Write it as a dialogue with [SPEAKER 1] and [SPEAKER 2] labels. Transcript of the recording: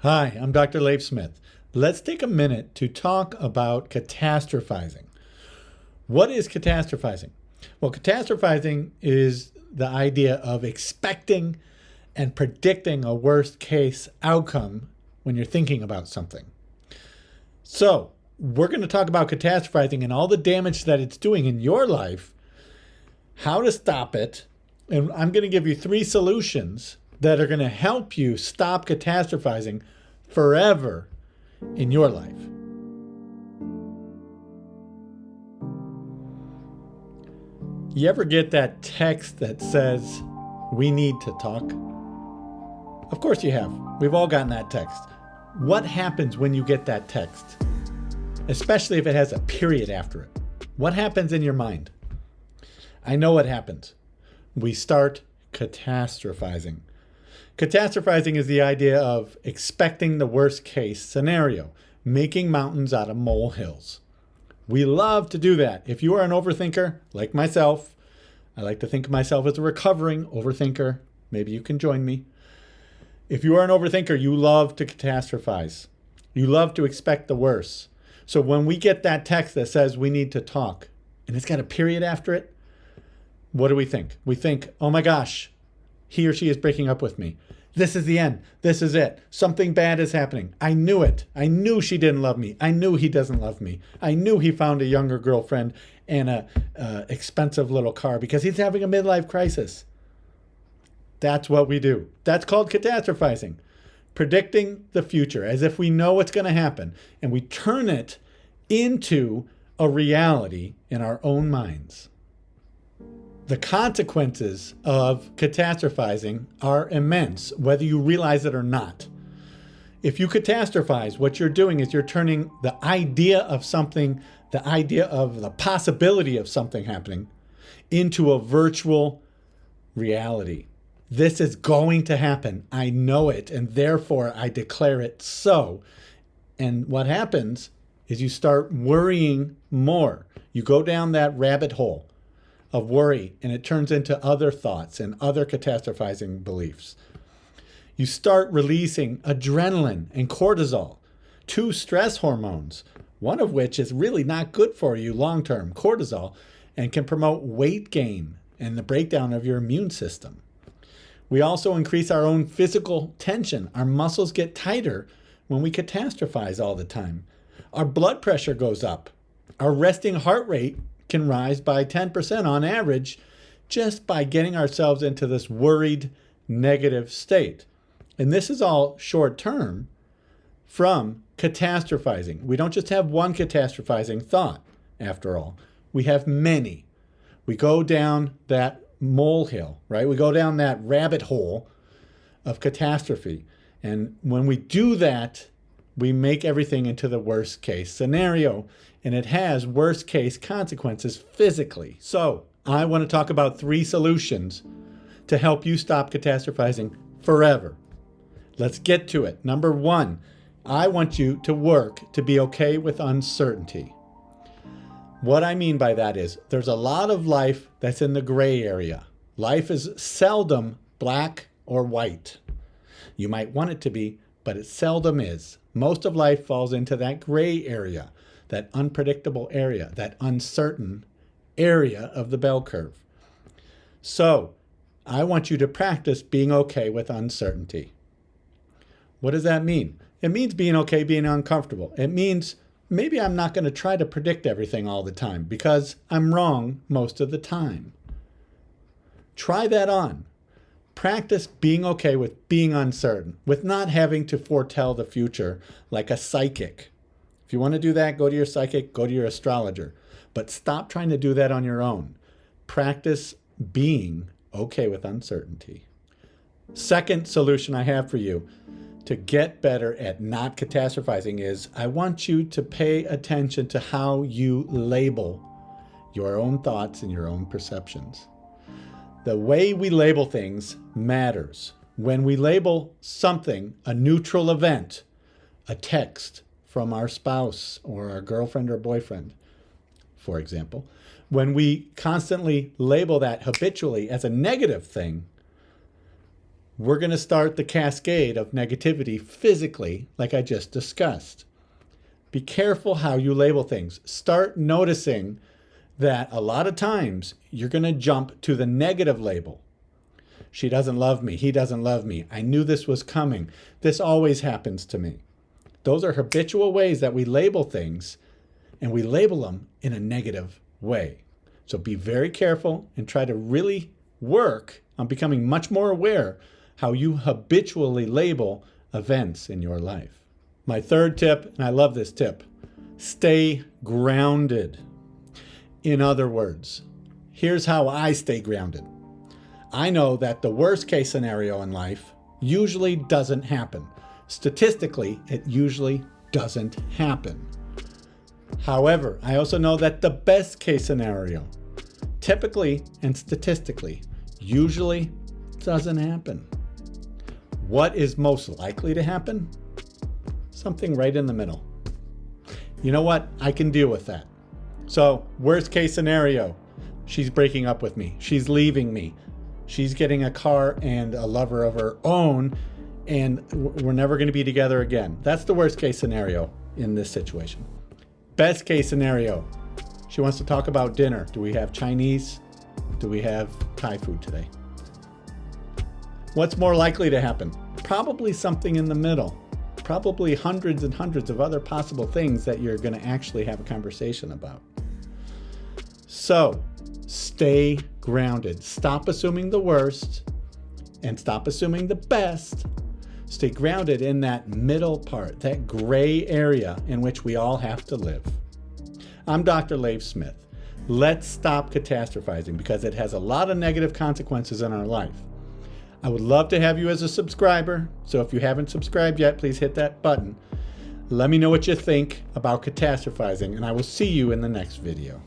[SPEAKER 1] Hi, I'm Dr. Leif Smith. Let's take a minute to talk about catastrophizing. What is catastrophizing? Well, catastrophizing is the idea of expecting and predicting a worst case outcome when you're thinking about something. So, we're going to talk about catastrophizing and all the damage that it's doing in your life, how to stop it, and I'm going to give you 3 solutions that are going to help you stop catastrophizing forever in your life. You ever get that text that says, "We need to talk"? Of course you have. We've all gotten that text. What happens when you get that text? Especially if it has a period after it. What happens in your mind? I know what happens. We start catastrophizing. Catastrophizing is the idea of expecting the worst case scenario, making mountains out of molehills. We love to do that. If you are an overthinker, like myself, I like to think of myself as a recovering overthinker. Maybe you can join me. If you are an overthinker, you love to catastrophize. You love to expect the worst. So when we get that text that says we need to talk, and it's got a period after it, what do we think? We think, oh my gosh, he or she is breaking up with me. This is the end. This is it. Something bad is happening. I knew it. I knew she didn't love me. I knew he doesn't love me. I knew he found a younger girlfriend and a expensive little car because he's having a midlife crisis. That's what we do. That's called catastrophizing. Predicting the future as if we know what's going to happen, and we turn it into a reality in our own minds. The consequences of catastrophizing are immense, whether you realize it or not. If you catastrophize, what you're doing is you're turning the idea of something, the idea of the possibility of something happening, into a virtual reality. This is going to happen. I know it, and therefore I declare it so. And what happens is you start worrying more. You go down that rabbit hole of worry, and it turns into other thoughts and other catastrophizing beliefs. You start releasing adrenaline and cortisol, 2 stress hormones, one of which is really not good for you long-term, cortisol, and can promote weight gain and the breakdown of your immune system. We also increase our own physical tension. Our muscles get tighter when we catastrophize all the time. Our blood pressure goes up. Our resting heart rate can rise by 10% on average just by getting ourselves into this worried, negative state. And this is all short term from catastrophizing. We don't just have one catastrophizing thought, after all. We have many. We go down that molehill, right? We go down that rabbit hole of catastrophe. And when we do that, we make everything into the worst case scenario, and it has worst case consequences physically. So I want to talk about 3 solutions to help you stop catastrophizing forever. Let's get to it. Number 1, I want you to work to be okay with uncertainty. What I mean by that is there's a lot of life that's in the gray area. Life is seldom black or white. You might want it to be, but it seldom is. Most of life falls into that gray area, that unpredictable area, that uncertain area of the bell curve. So I want you to practice being okay with uncertainty. What does that mean? It means being okay, being uncomfortable. It means maybe I'm not going to try to predict everything all the time because I'm wrong most of the time. Try that on. Practice being okay with being uncertain, with not having to foretell the future like a psychic. If you want to do that, go to your psychic, go to your astrologer. But stop trying to do that on your own. Practice being okay with uncertainty. Second solution I have for you to get better at not catastrophizing is I want you to pay attention to how you label your own thoughts and your own perceptions. The way we label things matters. When we label something a neutral event, a text from our spouse or our girlfriend or boyfriend, for example, when we constantly label that habitually as a negative thing, we're going to start the cascade of negativity physically, like I just discussed. Be careful how you label things. Start noticing that a lot of times you're going to jump to the negative label. She doesn't love me. He doesn't love me. I knew this was coming. This always happens to me. Those are habitual ways that we label things, and we label them in a negative way. So be very careful and try to really work on becoming much more aware how you habitually label events in your life. My third tip, and I love this tip, stay grounded. In other words, here's how I stay grounded. I know that the worst case scenario in life usually doesn't happen. Statistically, it usually doesn't happen. However, I also know that the best case scenario, typically and statistically, usually doesn't happen. What is most likely to happen? Something right in the middle. You know what? I can deal with that. So, worst case scenario, she's breaking up with me. She's leaving me. She's getting a car and a lover of her own, and we're never going to be together again. That's the worst case scenario in this situation. Best case scenario, she wants to talk about dinner. Do we have Chinese? Do we have Thai food today? What's more likely to happen? Probably something in the middle. Probably hundreds and hundreds of other possible things that you're going to actually have a conversation about. So, stay grounded. Stop assuming the worst and stop assuming the best. Stay grounded in that middle part, that gray area in which we all have to live. I'm Dr. Leif Smith. Let's stop catastrophizing because it has a lot of negative consequences in our life. I would love to have you as a subscriber, so if you haven't subscribed yet, please hit that button. Let me know what you think about catastrophizing, and I will see you in the next video.